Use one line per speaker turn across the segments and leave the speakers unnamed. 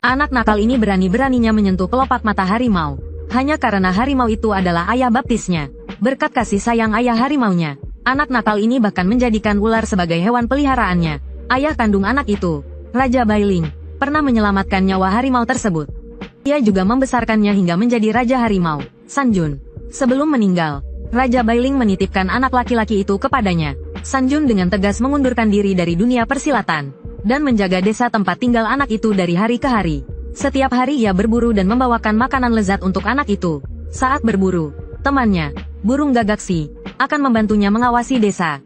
Anak nakal ini berani-beraninya menyentuh kelopak mata harimau. Hanya karena harimau itu adalah ayah baptisnya. Berkat kasih sayang ayah harimaunya, anak nakal ini bahkan menjadikan ular sebagai hewan peliharaannya. Ayah kandung anak itu, Raja Bailing, pernah menyelamatkan nyawa harimau tersebut. Ia juga membesarkannya hingga menjadi Raja Harimau, Sanjun. Sebelum meninggal, Raja Bailing menitipkan anak laki-laki itu kepadanya. Sanjun dengan tegas mengundurkan diri dari dunia persilatan, dan menjaga desa tempat tinggal anak itu dari hari ke hari. Setiap hari ia berburu dan membawakan makanan lezat untuk anak itu. Saat berburu, temannya, burung gagaksi, akan membantunya mengawasi desa.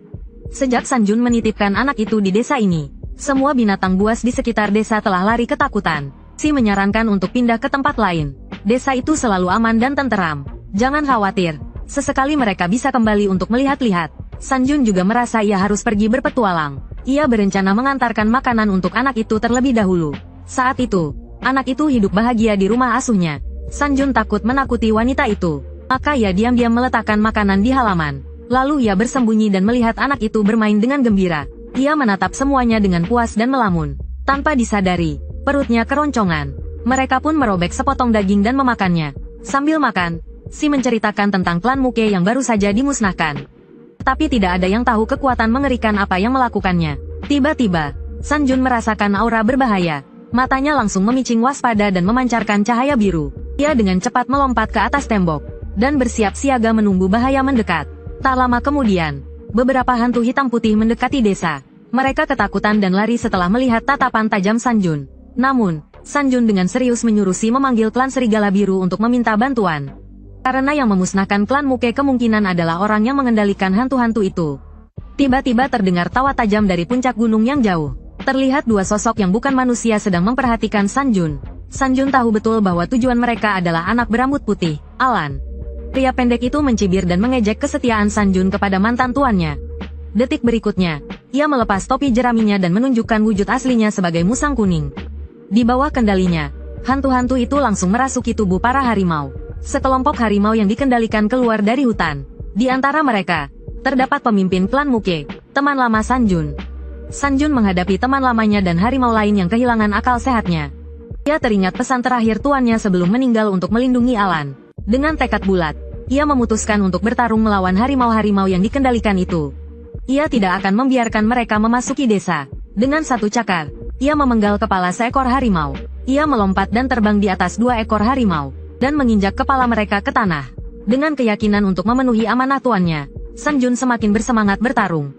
Sejak Sanjun menitipkan anak itu di desa ini, semua binatang buas di sekitar desa telah lari ketakutan. Si menyarankan untuk pindah ke tempat lain. Desa itu selalu aman dan tenteram. Jangan khawatir, sesekali mereka bisa kembali untuk melihat-lihat. Sanjun juga merasa ia harus pergi berpetualang. Ia berencana mengantarkan makanan untuk anak itu terlebih dahulu. Saat itu, anak itu hidup bahagia di rumah asuhnya. Sanjun takut menakuti wanita itu, maka ia diam-diam meletakkan makanan di halaman. Lalu ia bersembunyi dan melihat anak itu bermain dengan gembira. Ia menatap semuanya dengan puas dan melamun. Tanpa disadari, perutnya keroncongan. Mereka pun merobek sepotong daging dan memakannya. Sambil makan, si menceritakan tentang klan Muke yang baru saja dimusnahkan. Tapi tidak ada yang tahu kekuatan mengerikan apa yang melakukannya. Tiba-tiba, Sanjun merasakan aura berbahaya. Matanya langsung memicing waspada dan memancarkan cahaya biru. Ia dengan cepat melompat ke atas tembok, dan bersiap siaga menunggu bahaya mendekat. Tak lama kemudian, beberapa hantu hitam putih mendekati desa. Mereka ketakutan dan lari setelah melihat tatapan tajam Sanjun. Namun, Sanjun dengan serius menyuruh Si memanggil klan Serigala Biru untuk meminta bantuan. Karena yang memusnahkan klan Muke kemungkinan adalah orang yang mengendalikan hantu-hantu itu. Tiba-tiba terdengar tawa tajam dari puncak gunung yang jauh. Terlihat dua sosok yang bukan manusia sedang memperhatikan Sanjun. Sanjun tahu betul bahwa tujuan mereka adalah anak berambut putih, Alan. Pria pendek itu mencibir dan mengejek kesetiaan Sanjun kepada mantan tuannya. Detik berikutnya, ia melepas topi jeraminya dan menunjukkan wujud aslinya sebagai musang kuning. Di bawah kendalinya, hantu-hantu itu langsung merasuki tubuh para harimau. Sekelompok harimau yang dikendalikan keluar dari hutan. Di antara mereka, terdapat pemimpin klan Muke, teman lama Sanjun. Sanjun menghadapi teman lamanya dan harimau lain yang kehilangan akal sehatnya. Ia teringat pesan terakhir tuannya sebelum meninggal untuk melindungi Alan. Dengan tekad bulat, ia memutuskan untuk bertarung melawan harimau-harimau yang dikendalikan itu. Ia tidak akan membiarkan mereka memasuki desa. Dengan satu cakar, ia memenggal kepala seekor harimau. Ia melompat dan terbang di atas dua ekor harimau, dan menginjak kepala mereka ke tanah. Dengan keyakinan untuk memenuhi amanah tuannya, Sanjun semakin bersemangat bertarung.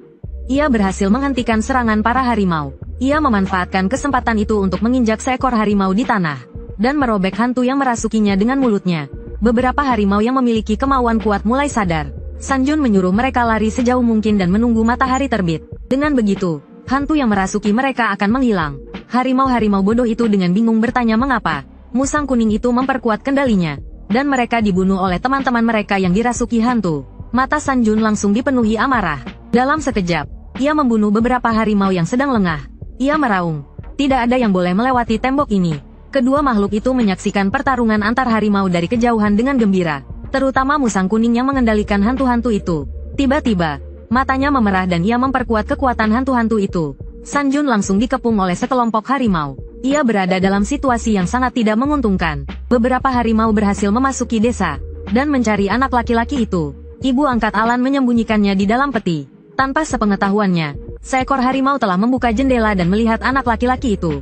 Ia berhasil menghentikan serangan para harimau. Ia memanfaatkan kesempatan itu untuk menginjak seekor harimau di tanah, dan merobek hantu yang merasukinya dengan mulutnya. Beberapa harimau yang memiliki kemauan kuat mulai sadar. Sanjun menyuruh mereka lari sejauh mungkin dan menunggu matahari terbit. Dengan begitu, hantu yang merasuki mereka akan menghilang. Harimau-harimau bodoh itu dengan bingung bertanya mengapa musang kuning itu memperkuat kendalinya, dan mereka dibunuh oleh teman-teman mereka yang dirasuki hantu. Mata Sanjun langsung dipenuhi amarah. Dalam sekejap, ia membunuh beberapa harimau yang sedang lengah. Ia meraung, tidak ada yang boleh melewati tembok ini. Kedua makhluk itu menyaksikan pertarungan antar harimau dari kejauhan dengan gembira, terutama musang kuning yang mengendalikan hantu-hantu itu. Tiba-tiba, matanya memerah dan ia memperkuat kekuatan hantu-hantu itu. Sanjun langsung dikepung oleh sekelompok harimau. Ia berada dalam situasi yang sangat tidak menguntungkan. Beberapa harimau berhasil memasuki desa, dan mencari anak laki-laki itu. Ibu angkat Alan menyembunyikannya di dalam peti. Tanpa sepengetahuannya, seekor harimau telah membuka jendela dan melihat anak laki-laki itu.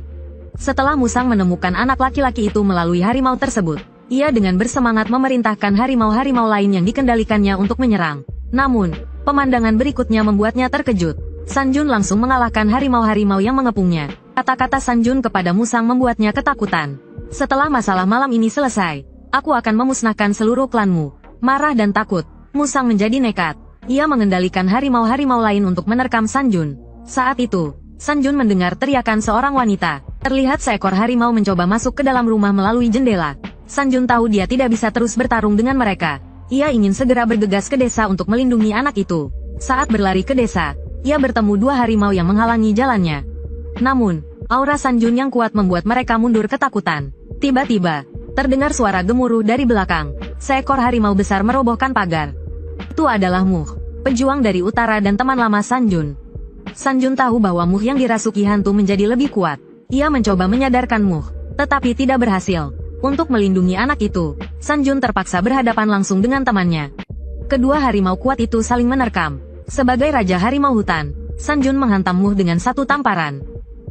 Setelah musang menemukan anak laki-laki itu melalui harimau tersebut, ia dengan bersemangat memerintahkan harimau-harimau lain yang dikendalikannya untuk menyerang. Namun, pemandangan berikutnya membuatnya terkejut. Sanjun langsung mengalahkan harimau-harimau yang mengepungnya. Kata-kata Sanjun kepada musang membuatnya ketakutan. Setelah masalah malam ini selesai, aku akan memusnahkan seluruh klanmu. Marah dan takut, musang menjadi nekat. Ia mengendalikan harimau-harimau lain untuk menerkam Sanjun. Saat itu, Sanjun mendengar teriakan seorang wanita. Terlihat seekor harimau mencoba masuk ke dalam rumah melalui jendela. Sanjun tahu dia tidak bisa terus bertarung dengan mereka. Ia ingin segera bergegas ke desa untuk melindungi anak itu. Saat berlari ke desa, ia bertemu dua harimau yang menghalangi jalannya. Namun, aura Sanjun yang kuat membuat mereka mundur ketakutan. Tiba-tiba, terdengar suara gemuruh dari belakang. Seekor harimau besar merobohkan pagar. Itu adalah Muh, pejuang dari utara dan teman lama Sanjun. Sanjun tahu bahwa Muh yang dirasuki hantu menjadi lebih kuat. Ia mencoba menyadarkan Muh, tetapi tidak berhasil. Untuk melindungi anak itu, Sanjun terpaksa berhadapan langsung dengan temannya. Kedua harimau kuat itu saling menerkam. Sebagai Raja Harimau Hutan, Sanjun menghantam Muh dengan satu tamparan.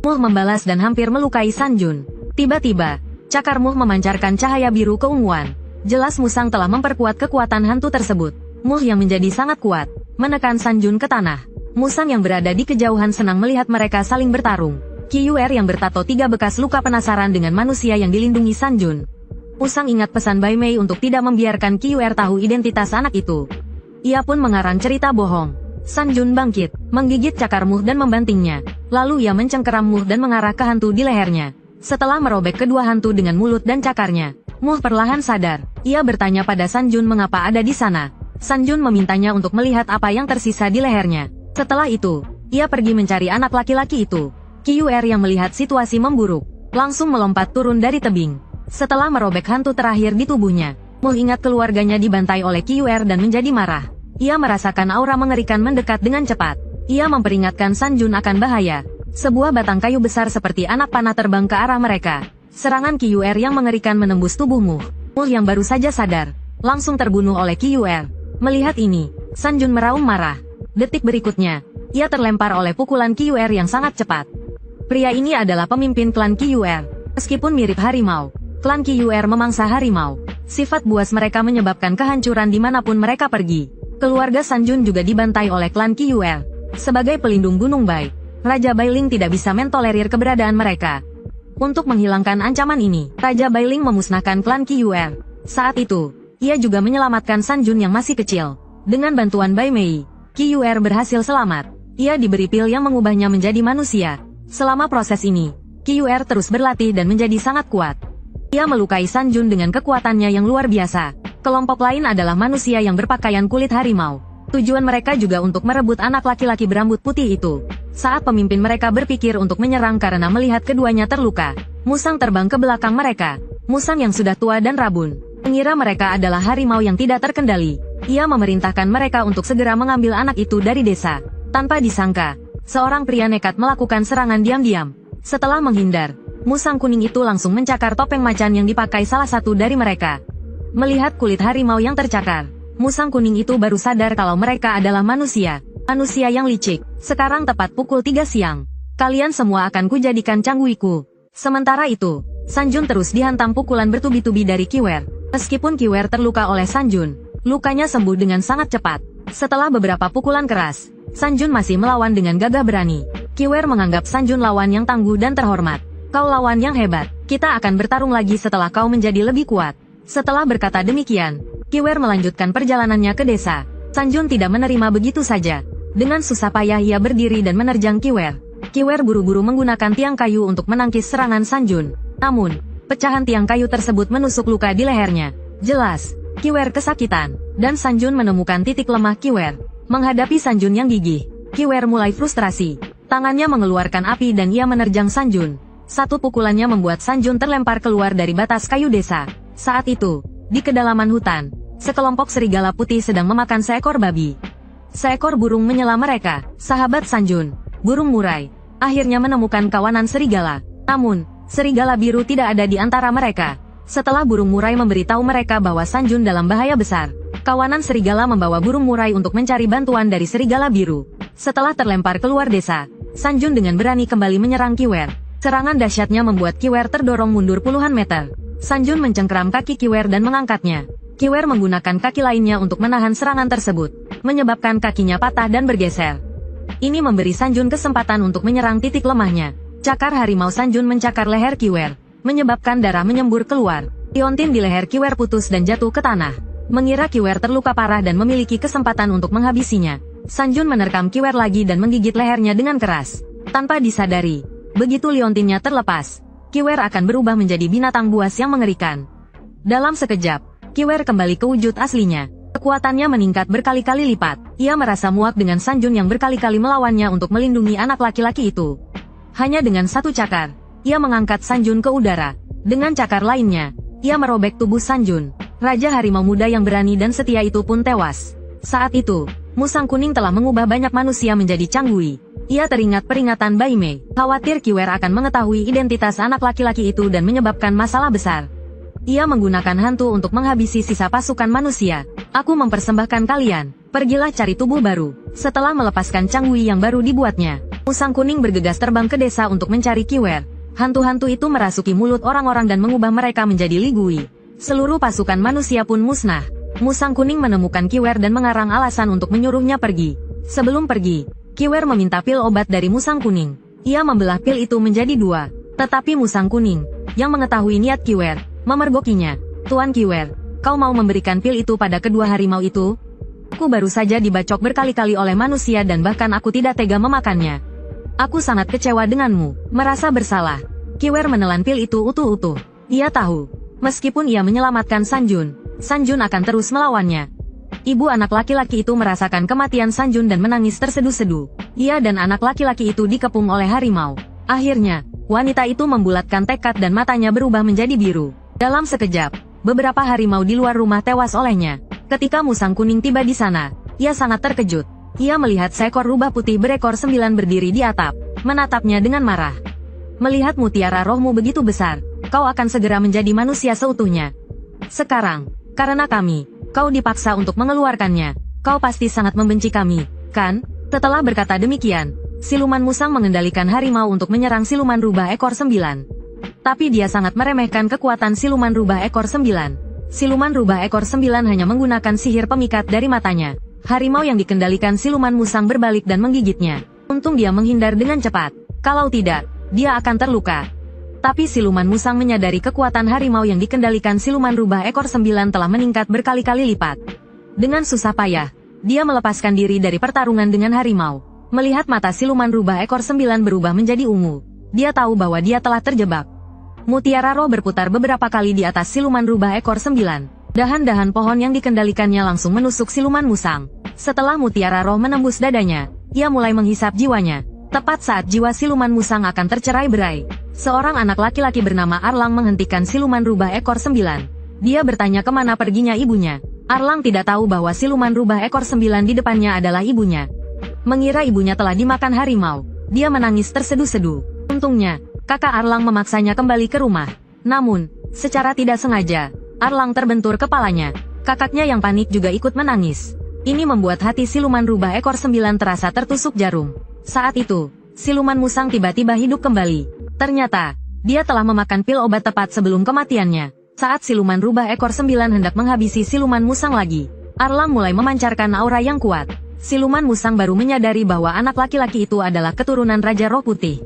Muh membalas dan hampir melukai Sanjun. Tiba-tiba, cakar Muh memancarkan cahaya biru keunguan. Jelas Musang telah memperkuat kekuatan hantu tersebut. Muh yang menjadi sangat kuat, menekan Sanjun ke tanah. Musang yang berada di kejauhan senang melihat mereka saling bertarung. Kyuer yang bertato 3 bekas luka penasaran dengan manusia yang dilindungi Sanjun. Musang ingat pesan Bai Mei untuk tidak membiarkan Kyuer tahu identitas anak itu. Ia pun mengarang cerita bohong. Sanjun bangkit, menggigit cakar Muh dan membantingnya. Lalu ia mencengkeram Muh dan mengarah ke hantu di lehernya. Setelah merobek kedua hantu dengan mulut dan cakarnya, Muh perlahan sadar. Ia bertanya pada Sanjun mengapa ada di sana. Sanjun memintanya untuk melihat apa yang tersisa di lehernya. Setelah itu, ia pergi mencari anak laki-laki itu. Kyuer yang melihat situasi memburuk, langsung melompat turun dari tebing. Setelah merobek hantu terakhir di tubuhnya, Muh ingat keluarganya dibantai oleh Kyuer dan menjadi marah. Ia merasakan aura mengerikan mendekat dengan cepat. Ia memperingatkan Sanjun akan bahaya. Sebuah batang kayu besar seperti anak panah terbang ke arah mereka. Serangan Kyuer yang mengerikan menembus tubuh Muh. Muh yang baru saja sadar, langsung terbunuh oleh Kyuer. Melihat ini, Sanjun meraung marah. Detik berikutnya, ia terlempar oleh pukulan Kyuer yang sangat cepat. Pria ini adalah pemimpin klan Kyuer. Meskipun mirip harimau, klan Kyuer memangsa harimau. Sifat buas mereka menyebabkan kehancuran dimanapun mereka pergi. Keluarga Sanjun juga dibantai oleh klan Kyuer. Sebagai pelindung Gunung Bai, Raja Bailing tidak bisa mentolerir keberadaan mereka. Untuk menghilangkan ancaman ini, Raja Bailing memusnahkan klan Kyuer. Saat itu, ia juga menyelamatkan Sanjun yang masih kecil. Dengan bantuan Bai Mei, Kyuer berhasil selamat. Ia diberi pil yang mengubahnya menjadi manusia. Selama proses ini, Kyuer terus berlatih dan menjadi sangat kuat. Ia melukai Sanjun dengan kekuatannya yang luar biasa. Kelompok lain adalah manusia yang berpakaian kulit harimau. Tujuan mereka juga untuk merebut anak laki-laki berambut putih itu. Saat pemimpin mereka berpikir untuk menyerang karena melihat keduanya terluka, Musang terbang ke belakang mereka. Musang yang sudah tua dan rabun, mengira mereka adalah harimau yang tidak terkendali. Ia memerintahkan mereka untuk segera mengambil anak itu dari desa. Tanpa disangka, seorang pria nekat melakukan serangan diam-diam. Setelah menghindar, Musang kuning itu langsung mencakar topeng macan yang dipakai salah satu dari mereka. Melihat kulit harimau yang tercakar, Musang kuning itu baru sadar kalau mereka adalah manusia. Manusia yang licik. Sekarang tepat pukul 3 siang. Kalian semua akan kujadikan cangguiku. Sementara itu, Sanjun terus dihantam pukulan bertubi-tubi dari Kyuer. Meskipun Kyuer terluka oleh Sanjun, lukanya sembuh dengan sangat cepat. Setelah beberapa pukulan keras, Sanjun masih melawan dengan gagah berani. Kyuer menganggap Sanjun lawan yang tangguh dan terhormat. Kau lawan yang hebat. Kita akan bertarung lagi setelah kau menjadi lebih kuat. Setelah berkata demikian, Kyuer melanjutkan perjalanannya ke desa. Sanjun tidak menerima begitu saja. Dengan susah payah ia berdiri dan menerjang Kyuer. Kyuer buru-buru menggunakan tiang kayu untuk menangkis serangan Sanjun. Namun, pecahan tiang kayu tersebut menusuk luka di lehernya. Jelas, Kyuer kesakitan, dan Sanjun menemukan titik lemah Kyuer. Menghadapi Sanjun yang gigih, Kyuer mulai frustrasi. Tangannya mengeluarkan api dan ia menerjang Sanjun. Satu pukulannya membuat Sanjun terlempar keluar dari batas kayu desa. Saat itu, di kedalaman hutan, sekelompok serigala putih sedang memakan seekor babi. Seekor burung menyela mereka. Sahabat Sanjun, burung murai, akhirnya menemukan kawanan serigala. Namun, serigala biru tidak ada di antara mereka. Setelah burung murai memberitahu mereka bahwa Sanjun dalam bahaya besar, kawanan serigala membawa burung murai untuk mencari bantuan dari serigala biru. Setelah terlempar keluar desa, Sanjun dengan berani kembali menyerang Kyuer. Serangan dahsyatnya membuat Kyuer terdorong mundur puluhan meter. Sanjun mencengkeram kaki Kyuer dan mengangkatnya. Kyuer menggunakan kaki lainnya untuk menahan serangan tersebut, menyebabkan kakinya patah dan bergeser. Ini memberi Sanjun kesempatan untuk menyerang titik lemahnya. Cakar harimau Sanjun mencakar leher Kyuer, menyebabkan darah menyembur keluar. Liontin di leher Kyuer putus dan jatuh ke tanah. Mengira Kyuer terluka parah dan memiliki kesempatan untuk menghabisinya, Sanjun menerkam Kyuer lagi dan menggigit lehernya dengan keras. Tanpa disadari, begitu liontinnya terlepas, Kyuer akan berubah menjadi binatang buas yang mengerikan. Dalam sekejap, Kyuer kembali ke wujud aslinya. Kekuatannya meningkat berkali-kali lipat. Ia merasa muak dengan Sanjun yang berkali-kali melawannya untuk melindungi anak laki-laki itu. Hanya dengan satu cakar, ia mengangkat Sanjun ke udara. Dengan cakar lainnya, ia merobek tubuh Sanjun. Raja harimau muda yang berani dan setia itu pun tewas. Saat itu, Musang kuning telah mengubah banyak manusia menjadi canggui. Ia teringat peringatan Bai Mei, khawatir Kiwer akan mengetahui identitas anak laki-laki itu dan menyebabkan masalah besar. Ia menggunakan hantu untuk menghabisi sisa pasukan manusia. Aku mempersembahkan kalian, pergilah cari tubuh baru. Setelah melepaskan Changwei yang baru dibuatnya, musang kuning bergegas terbang ke desa untuk mencari Kiwer. Hantu-hantu itu merasuki mulut orang-orang dan mengubah mereka menjadi Ligui. Seluruh pasukan manusia pun musnah. Musang kuning menemukan Kiwer dan mengarang alasan untuk menyuruhnya pergi. Sebelum pergi, Kiwer meminta pil obat dari musang kuning. Ia membelah pil itu menjadi 2. Tetapi musang kuning, yang mengetahui niat Kiwer, memergokinya. Tuan Kiwer, kau mau memberikan pil itu pada kedua harimau itu? Aku baru saja dibacok berkali-kali oleh manusia dan bahkan aku tidak tega memakannya. Aku sangat kecewa denganmu, merasa bersalah. Kiwer menelan pil itu utuh-utuh. Ia tahu, meskipun ia menyelamatkan Sanjun, Sanjun akan terus melawannya. Ibu anak laki-laki itu merasakan kematian Sanjun dan menangis terseduh-seduh. Ia dan anak laki-laki itu dikepung oleh harimau. Akhirnya, wanita itu membulatkan tekad dan matanya berubah menjadi biru. Dalam sekejap, beberapa harimau di luar rumah tewas olehnya. Ketika musang kuning tiba di sana, ia sangat terkejut. Ia melihat seekor rubah putih berekor 9 berdiri di atap, menatapnya dengan marah. Melihat mutiara rohmu begitu besar, kau akan segera menjadi manusia seutuhnya. Sekarang, karena kau dipaksa untuk mengeluarkannya. Kau pasti sangat membenci kami, kan? Setelah berkata demikian, siluman musang mengendalikan harimau untuk menyerang siluman rubah ekor 9. Tapi dia sangat meremehkan kekuatan siluman rubah ekor 9. Siluman rubah ekor 9 hanya menggunakan sihir pemikat dari matanya. Harimau yang dikendalikan siluman musang berbalik dan menggigitnya. Untung dia menghindar dengan cepat. Kalau tidak, dia akan terluka. Tapi siluman musang menyadari kekuatan harimau yang dikendalikan siluman rubah ekor 9 telah meningkat berkali-kali lipat. Dengan susah payah, dia melepaskan diri dari pertarungan dengan harimau. Melihat mata siluman rubah ekor 9 berubah menjadi ungu, dia tahu bahwa dia telah terjebak. Mutiara roh berputar beberapa kali di atas siluman rubah ekor 9. Dahan-dahan pohon yang dikendalikannya langsung menusuk siluman musang. Setelah mutiara roh menembus dadanya, ia mulai menghisap jiwanya. Tepat saat jiwa siluman musang akan tercerai-berai, seorang anak laki-laki bernama Arlang menghentikan siluman rubah ekor 9. Dia bertanya kemana perginya ibunya. Arlang tidak tahu bahwa siluman rubah ekor 9 di depannya adalah ibunya. Mengira ibunya telah dimakan harimau, dia menangis terseduh-seduh. Untungnya, kakak Arlang memaksanya kembali ke rumah. Namun, secara tidak sengaja, Arlang terbentur kepalanya. Kakaknya yang panik juga ikut menangis. Ini membuat hati siluman rubah ekor 9 terasa tertusuk jarum. Saat itu, siluman musang tiba-tiba hidup kembali. Ternyata, dia telah memakan pil obat tepat sebelum kematiannya. Saat siluman rubah ekor 9 hendak menghabisi siluman musang lagi, Arlang mulai memancarkan aura yang kuat. Siluman musang baru menyadari bahwa anak laki-laki itu adalah keturunan Raja Roh Putih.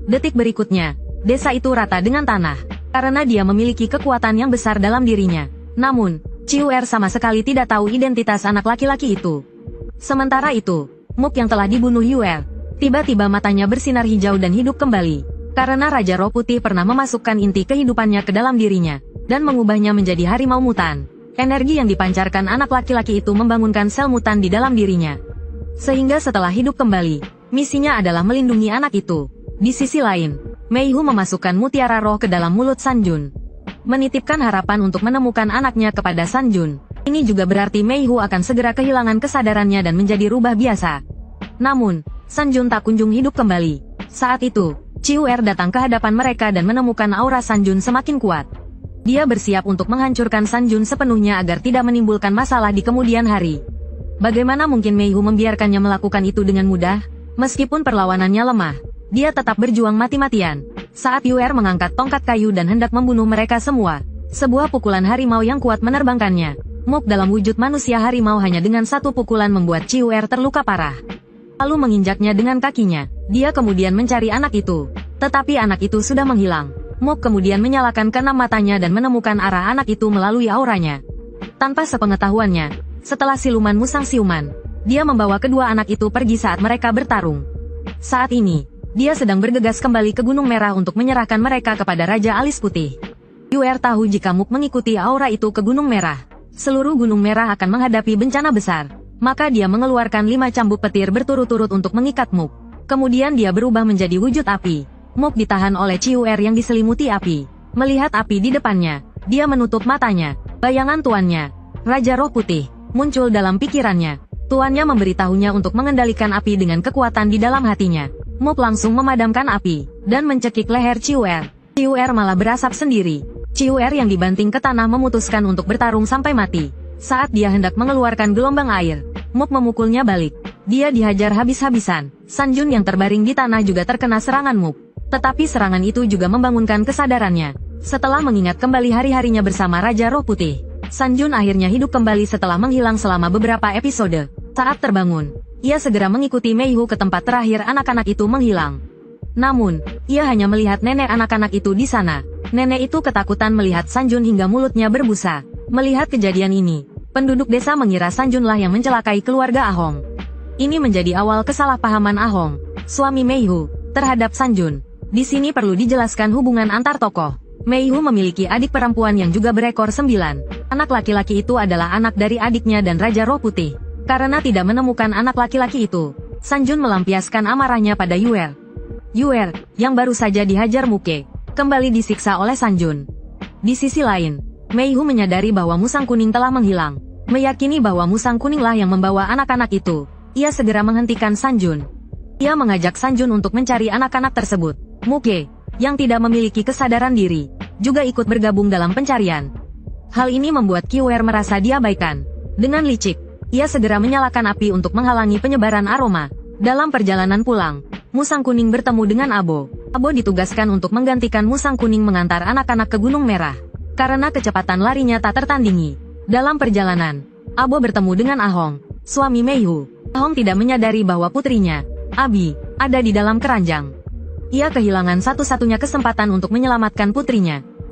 Detik berikutnya, desa itu rata dengan tanah, karena dia memiliki kekuatan yang besar dalam dirinya. Namun, Ciuer sama sekali tidak tahu identitas anak laki-laki itu. Sementara itu, Muk yang telah dibunuh Yuer, tiba-tiba matanya bersinar hijau dan hidup kembali. Karena Raja Roh Putih pernah memasukkan inti kehidupannya ke dalam dirinya, dan mengubahnya menjadi harimau mutan. Energi yang dipancarkan anak laki-laki itu membangunkan sel mutan di dalam dirinya. Sehingga setelah hidup kembali, misinya adalah melindungi anak itu. Di sisi lain, Meihu memasukkan mutiara roh ke dalam mulut Sanjun. Menitipkan harapan untuk menemukan anaknya kepada Sanjun. Ini juga berarti Meihu akan segera kehilangan kesadarannya dan menjadi rubah biasa. Namun, Sanjun tak kunjung hidup kembali. Saat itu, Ciuer datang ke hadapan mereka dan menemukan aura Sanjun semakin kuat. Dia bersiap untuk menghancurkan Sanjun sepenuhnya agar tidak menimbulkan masalah di kemudian hari. Bagaimana mungkin Meihu membiarkannya melakukan itu dengan mudah? Meskipun perlawanannya lemah, dia tetap berjuang mati-matian. Saat Yuer mengangkat tongkat kayu dan hendak membunuh mereka semua, sebuah pukulan harimau yang kuat menerbangkannya. Muk dalam wujud manusia harimau hanya dengan satu pukulan membuat Ciuer terluka parah. Lalu menginjaknya dengan kakinya. Dia kemudian mencari anak itu. Tetapi anak itu sudah menghilang. Muk kemudian menyalakan keenam matanya dan menemukan arah anak itu melalui auranya. Tanpa sepengetahuannya, setelah siluman musang siuman, dia membawa kedua anak itu pergi saat mereka bertarung. Saat ini, dia sedang bergegas kembali ke Gunung Merah untuk menyerahkan mereka kepada Raja Alis Putih. Yuer tahu jika Muk mengikuti aura itu ke Gunung Merah, seluruh Gunung Merah akan menghadapi bencana besar. Maka dia mengeluarkan 5 cambuk petir berturut-turut untuk mengikat Muk. Kemudian dia berubah menjadi wujud api. Muk ditahan oleh Ciuer yang diselimuti api. Melihat api di depannya, dia menutup matanya. Bayangan tuannya, Raja Roh Putih, muncul dalam pikirannya. Tuannya memberitahunya untuk mengendalikan api dengan kekuatan di dalam hatinya. Mop langsung memadamkan api, dan mencekik leher Ciuer. Ciuer malah berasap sendiri. Ciuer yang dibanting ke tanah memutuskan untuk bertarung sampai mati. Saat dia hendak mengeluarkan gelombang air, Mop memukulnya balik. Dia dihajar habis-habisan. Sanjun yang terbaring di tanah juga terkena serangan Mop. Tetapi serangan itu juga membangunkan kesadarannya. Setelah mengingat kembali hari-harinya bersama Raja Roh Putih, Sanjun akhirnya hidup kembali setelah menghilang selama beberapa episode. Saat terbangun, ia segera mengikuti Meihu ke tempat terakhir anak-anak itu menghilang. Namun, ia hanya melihat nenek anak-anak itu di sana. Nenek itu ketakutan melihat Sanjun hingga mulutnya berbusa. Melihat kejadian ini, penduduk desa mengira Sanjunlah yang mencelakai keluarga Ahong. Ini menjadi awal kesalahpahaman Ahong, suami Meihu, terhadap Sanjun. Di sini perlu dijelaskan hubungan antar tokoh. Meihu memiliki adik perempuan yang juga berekor 9. Anak laki-laki itu adalah anak dari adiknya dan Raja Roh Putih. Karena tidak menemukan anak laki-laki itu, Sanjun melampiaskan amarahnya pada Yuer. Yuer, yang baru saja dihajar Muke, kembali disiksa oleh Sanjun. Di sisi lain, Meihu menyadari bahwa musang kuning telah menghilang. Meyakini bahwa musang kuninglah yang membawa anak-anak itu, ia segera menghentikan Sanjun. Ia mengajak Sanjun untuk mencari anak-anak tersebut. Muke, yang tidak memiliki kesadaran diri, juga ikut bergabung dalam pencarian. Hal ini membuat Kiwer merasa diabaikan. Dengan licik, ia segera menyalakan api untuk menghalangi penyebaran aroma. Dalam perjalanan pulang, musang kuning bertemu dengan Abo. Abo ditugaskan untuk menggantikan musang kuning mengantar anak-anak ke Gunung Merah. Karena kecepatan larinya tak tertandingi. Dalam perjalanan, Abo bertemu dengan Ahong, suami Meihu. Ahong tidak menyadari bahwa putrinya, Abi, ada di dalam keranjang. Ia kehilangan satu-satunya kesempatan untuk menyelamatkan putrinya.